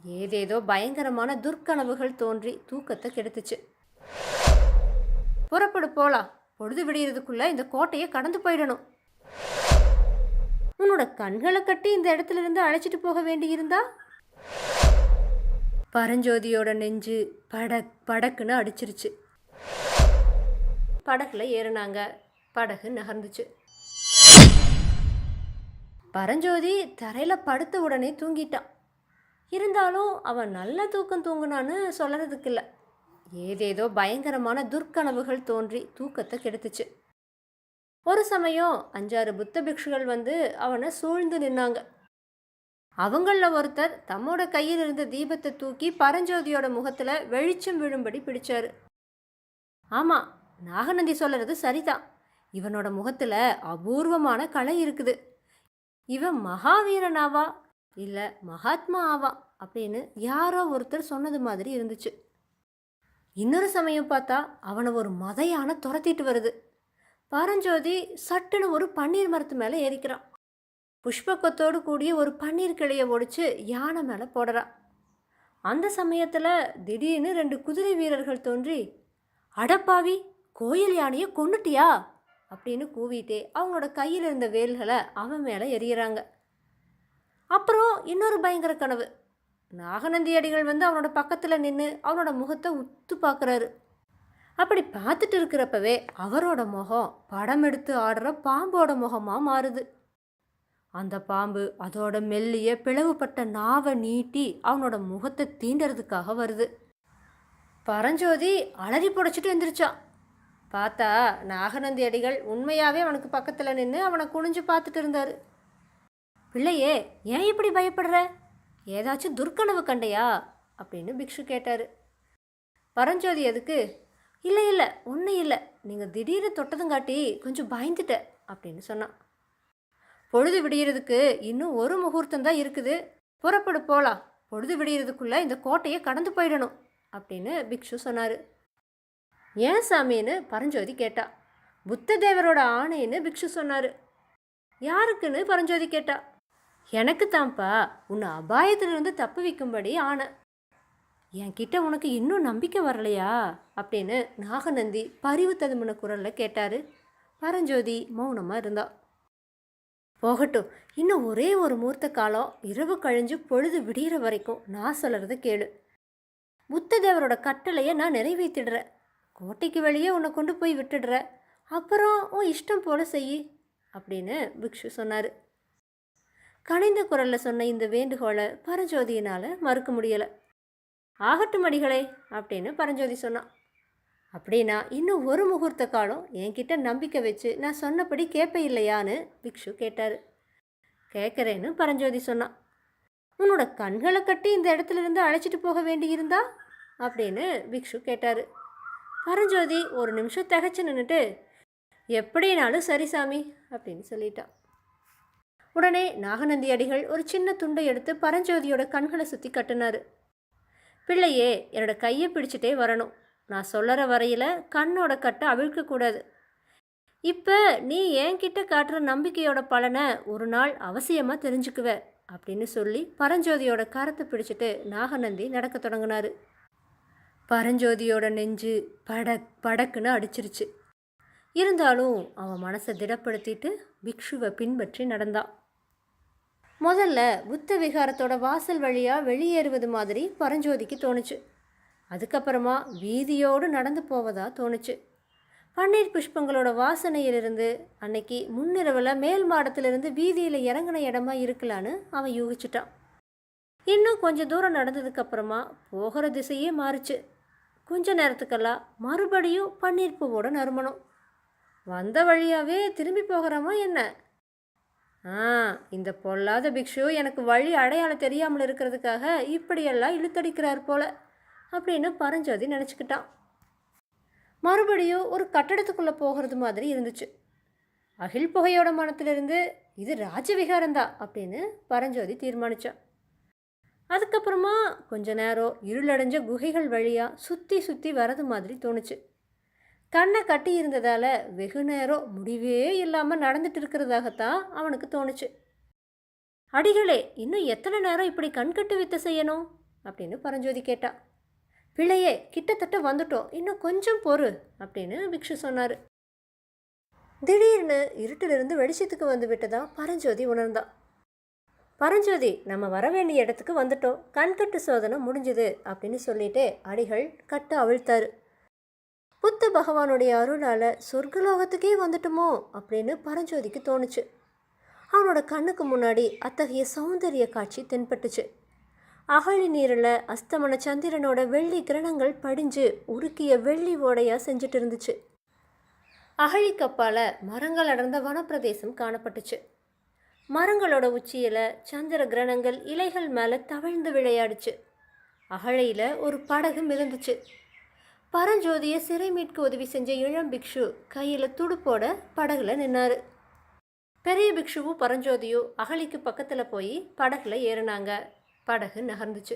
ஏதேதோ பயங்கரமான துர்க்கனவுகள் தோன்றி தூக்கத்தை கெடுத்துச்சு. புறப்படு போலாம், பொழுது விடியறதுக்குள்ள இந்த கோட்டையை கடந்து போயிடணும். உன்னோட கண்களை கட்டி இந்த இடத்துல இருந்து அழைச்சிட்டு போக வேண்டியிருந்தா? பரஞ்சோதியோட நெஞ்சு படக்குன்னு அடிச்சிருச்சு. படகுல ஏறினாங்க. படகு நகர்ந்துச்சு. பரஞ்சோதி தரையில் படுத்த உடனே தூங்கிட்டான். இருந்தாலும் அவன் நல்ல தூக்கம் தூங்குனான்னு சொல்லறதுக்கு இல்லை. ஏதேதோ பயங்கரமான துர்க்கனவுகள் தோன்றி தூக்கத்தை கெடுத்துச்சு. ஒரு சமயம் 5-6 புத்த பிக்ஷுகள் வந்து அவனை சூழ்ந்து நின்னாங்க. அவங்களில் ஒருத்தர் தம்மோட கையில் இருந்த தீபத்தை தூக்கி பரஞ்சோதியோட முகத்தில் வெளிச்சம் விழும்படி பிடிச்சாரு. ஆமாம், நாகநந்தி சொல்கிறது சரிதான். இவனோட முகத்தில் அபூர்வமான கலை இருக்குது. இவன் மகாவீரனாவா இல்லை மகாத்மா ஆவா அப்படின்னு யாரோ ஒருத்தர் சொன்னது மாதிரி இருந்துச்சு. இன்னொரு சமயம் பார்த்தா அவனை ஒரு மதையான துரத்திட்டு வருது. பரஞ்சோதி சட்டுன்னு ஒரு பன்னீர் மரத்து மேலே ஏறிக்கிறான். புஷ்பக்கத்தோடு கூடிய ஒரு பன்னீர் கிளையை ஒடிச்சு யானை மேலே போடுறான். அந்த சமயத்தில் திடீர்னு 2 குதிரை வீரர்கள் தோன்றி, அடப்பாவி, கோயில் யானையை கொன்னுட்டியா அப்படின்னு கூவிட்டே அவங்களோட கையில் இருந்த வேல்களை அவன் மேலே எறிகிறாங்க. அப்புறம் இன்னொரு பயங்கர கனவு. நாகநந்தி அடிகள் வந்து அவனோட பக்கத்தில் நின்று அவனோட முகத்தை உத்து பார்க்குறாரு. அப்படி பார்த்துட்டு இருக்கிறப்பவே அவரோட முகம் படம் எடுத்து ஆடுற பாம்போட முகமாக மாறுது. அந்த பாம்பு அதோட மெல்லிய பிளவுபட்ட நாவை நீட்டி அவனோட முகத்தை தீண்டறதுக்காக வருது. பரஞ்சோதி அலறி புடைச்சிட்டு எந்திரிச்சான். பார்த்தா நாகநந்தி அடிகள் உண்மையாகவே அவனுக்கு பக்கத்தில் நின்று அவனை குனிஞ்சு பார்த்துட்டு இருந்தார். பிள்ளையே, ஏன் இப்படி பயப்படுற? ஏதாச்சும் துர்க்கனவு கண்டையா அப்படின்னு பிக்ஷு கேட்டார். பரஞ்சோதி அதுக்கு, இல்லை இல்லை, ஒன்றும் இல்லை, நீங்கள் திடீர்னு தொட்டதுங்காட்டி கொஞ்சம் பயந்துட்ட அப்படின்னு சொன்னான். பொழுது விடியறதுக்கு இன்னும் ஒரு முகூர்த்தம் தான் இருக்குது. புறப்படு போகலாம், பொழுது விடியறதுக்குள்ளே இந்த கோட்டையை கடந்து போயிடணும் அப்படின்னு பிக்ஷு சொன்னார். ஏன் சாமின்னு பரஞ்சோதி கேட்டா. புத்த தேவரோட ஆணைன்னு பிக்ஷு சொன்னார். யாருக்குன்னு பரஞ்சோதி கேட்டா. எனக்கு தான்ப்பா, உன்னை அபாயத்திலிருந்து தப்பு வைக்கும்படி ஆணை. என்கிட்ட உனக்கு இன்னும் நம்பிக்கை வரலையா அப்படின்னு நாகநந்தி பரிவு ததும்பின குரலில் கேட்டார். பரஞ்சோதி மௌனமாக இருந்தா. போகட்டும், இன்னும் ஒரே ஒரு மூர்த்த காலம், இரவு கழிஞ்சு பொழுது விடிகிற வரைக்கும் நான் சொல்கிறத கேளு. புத்த தேவரோட கட்டளையை நான் நிறைவேற்றிடுறேன். கோட்டைக்கு வெளியே உன்னை கொண்டு போய் விட்டுடுற. அப்புறம் உன் இஷ்டம் போல செய் அப்படின்னு பிக்ஷு சொன்னார். கனிந்த குரலில் சொன்ன இந்த வேண்டுகோளை பரஞ்சோதியினால் மறுக்க முடியலை. ஆகட்டும் அடிகளே அப்படின்னு பரஞ்சோதி சொன்னான். அப்படின்னா இன்னும் ஒரு முகூர்த்த காலம் என்கிட்ட நம்பிக்கை வச்சு நான் சொன்னபடி கேட்ப இல்லையான்னு பிக்ஷு கேட்டார். கேட்குறேன்னு பரஞ்சோதி சொன்னான். உன்னோட கண்களை கட்டி இந்த இடத்துல இருந்து அழைச்சிட்டு போக வேண்டியிருந்தா அப்படின்னு பிக்ஷு கேட்டார். பரஞ்சோதி ஒரு நிமிஷம் திகச்சு நின்றுட்டு, எப்படினாலும் சரி சாமி அப்படின்னு சொல்லிட்டான். உடனே நாகநந்தி அடிகள் ஒரு சின்ன துண்டை எடுத்து பரஞ்சோதியோட கண்களை சுற்றி கட்டினார். பிள்ளையே, என்னோட கையை பிடிச்சிட்டே வரணும். நான் சொல்லற வரையில் கண்ணோட கட்டை அவிழ்க்கக்கூடாது. இப்போ நீ என்கிட்ட காட்டுற நம்பிக்கையோட பலனை ஒரு நாள் அவசியமாக தெரிஞ்சுக்குவ அப்படின்னு சொல்லி பரஞ்சோதியோட கரத்தை பிடிச்சிட்டு நாகநந்தி நடக்க தொடங்கினார். பரஞ்சோதியோட நெஞ்சு படக்குன்னு அடிச்சிருச்சு. இருந்தாலும் அவன் மனசை திடப்படுத்திட்டு பிக்ஷுவை பின்பற்றி நடந்தான். முதல்ல புத்த விகாரத்தோட வாசல் வழியாக வெளியேறுவது மாதிரி பரஞ்சோதிக்கு தோணுச்சு. அதுக்கப்புறமா வீதியோடு நடந்து போவதா தோணுச்சு. பன்னீர் புஷ்பங்களோட வாசனையிலிருந்து அன்னைக்கு முன்னிரவில் மேல் மாடத்திலிருந்து வீதியில் இறங்கின இடமா இருக்கலான்னு அவன் யூகிச்சிட்டான். இன்னும் கொஞ்சம் தூரம் நடந்ததுக்கப்புறமா போகிற திசையே மாறுச்சு. கொஞ்ச நேரத்துக்கெல்லாம் மறுபடியும் பன்னீர் பூவோட நறுமணம். வந்த வழியாகவே திரும்பி போகிறோமா என்ன? இந்த பொல்லாத பிக்ஷு எனக்கு வழி அடையாளம் தெரியாமல் இருக்கிறதுக்காக இப்படியெல்லாம் இழுத்தடிக்கிறார் போல அப்படின்னு பரஞ்சோதி நினச்சிக்கிட்டான். மறுபடியும் ஒரு கட்டடத்துக்குள்ளே போகிறது மாதிரி இருந்துச்சு. அகில் புகையோட மனத்திலிருந்து இது ராஜவிகாரம்தான் அப்படின்னு பரஞ்சோதி தீர்மானித்தான். அதுக்கப்புறமா கொஞ்ச நேரம் இருளடைஞ்ச குகைகள் வழியாக சுற்றி சுற்றி வரது மாதிரி தோணுச்சு. கண்ணை கட்டி இருந்ததால் வெகு நேரம் முடிவே இல்லாமல் நடந்துட்டு இருக்கிறதாகத்தான் அவனுக்கு தோணுச்சு. அடிகளே, இன்னும் எத்தனை நேரம் இப்படி கண்கட்டு வித்தை செய்யணும் அப்படின்னு பரஞ்சோதி கேட்டா. பிள்ளையே, கிட்டத்தட்ட வந்துட்டோம், இன்னும் கொஞ்சம் பொறு அப்படின்னு பிக்ஷு சொன்னார். திடீர்னு இருட்டிலிருந்து வெளிச்சத்துக்கு வந்து விட்டதா பரஞ்சோதி உணர்ந்தான். பரஞ்சோதி, நம்ம வர வேண்டிய இடத்துக்கு வந்துட்டோம், கண்கட்டு சோதனை முடிஞ்சுது அப்படின்னு சொல்லிட்டு அடிகள் கட்ட அவிழ்த்தாரு. புத்த பகவானுடைய அருளால் சொர்க்கலோகத்துக்கே வந்துட்டோமோ அப்படின்னு பரஞ்சோதிக்கு தோணுச்சு. அவனோட கண்ணுக்கு முன்னாடி அத்தகைய சௌந்தரிய காட்சி தென்பட்டுச்சு. அகழி நீரில் அஸ்தமன சந்திரனோட வெள்ளி கிரணங்கள் படிஞ்சு உருக்கிய வெள்ளி ஓடையாக செஞ்சுட்டு இருந்துச்சு. அகழி கப்பால் மரங்கள் அடர்ந்த வனப்பிரதேசம் காணப்பட்டுச்சு. மரங்களோட உச்சியில் சந்திர கிரணங்கள் இலைகள் மேலே தவழ்ந்து விளையாடுச்சு. அகழையில் ஒரு படகு மிதந்துச்சு. பரஞ்சோதியை சிறை மீட்க உதவி செஞ்ச இளம் பிக்ஷு கையில் துடுப்போட படகுல நின்னாரு. பெரிய பிக்ஷுவும் பரஞ்சோதியும் அகழிக்கு பக்கத்தில் போய் படகுல ஏறினாங்க. படகு நகர்ந்துச்சு.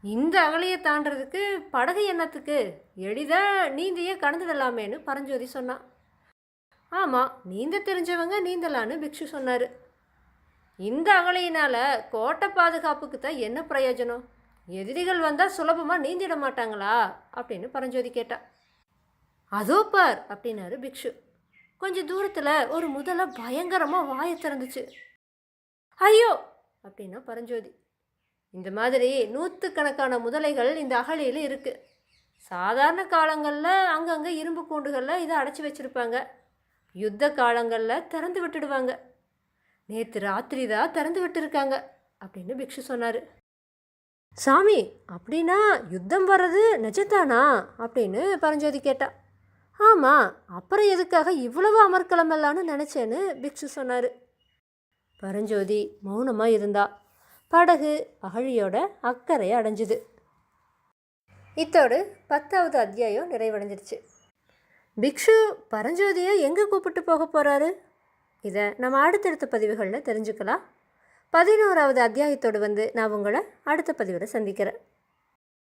இந்த அகழியை தாண்டறதுக்கு படகு என்னத்துக்கு, எளிதாக நீந்தியே கடந்துடலாமேன்னு பரஞ்சோதி சொன்னான். ஆமாம், நீந்த தெரிஞ்சவங்க நீந்தலான்னு பிக்ஷு சொன்னார். இந்த அகழியினால் கோட்டை பாதுகாப்புக்கு தான் என்ன பிரயோஜனம், எதிரிகள் வந்தால் சுலபமாக நீந்திட மாட்டாங்களா அப்படின்னு பரஞ்சோதி கேட்டா. அதோ பார் அப்படின்னாரு பிக்ஷு. கொஞ்சம் தூரத்தில் ஒரு முதலை பயங்கரமாக வாயை திறந்துச்சு. ஐயோ அப்படின்னா பரஞ்சோதி. இந்த மாதிரி நூற்றுக்கணக்கான முதலைகள் இந்த அகழியில் இருக்குது. சாதாரண காலங்களில் அங்கங்கே இரும்பு கூண்டுகளில் இதை அடைச்சி வச்சுருப்பாங்க. யுத்த காலங்களில் திறந்து விட்டுடுவாங்க. நேற்று ராத்திரி தான் திறந்து விட்டுருக்காங்க அப்படின்னு பிக்ஷு சொன்னார். சாமி, அப்படின்னா யுத்தம் வர்றது நிஜத்தானா அப்படின்னு பரஞ்சோதி கேட்டா. ஆமாம், அப்புறம் எதுக்காக இவ்வளவு அமர்க்கலமெல்லான்னு நினச்சேன்னு பிக்ஷு சொன்னார். பரஞ்சோதி மௌனமாக இருந்தா. படகு அகழியோட அக்கறையை அடைஞ்சுது. இத்தோடு 10வது அத்தியாயம் நிறைவடைஞ்சிருச்சு. பிக்ஷு பரஞ்சோதியை எங்கே கூப்பிட்டு போக போகிறாரு, இதை நம்ம அடுத்தடுத்த பதிவுகளில் தெரிஞ்சுக்கலாம். 11வது அத்தியாயத்தோடு நான் உங்களை அடுத்த பதிவில் சந்திக்கிறேன்.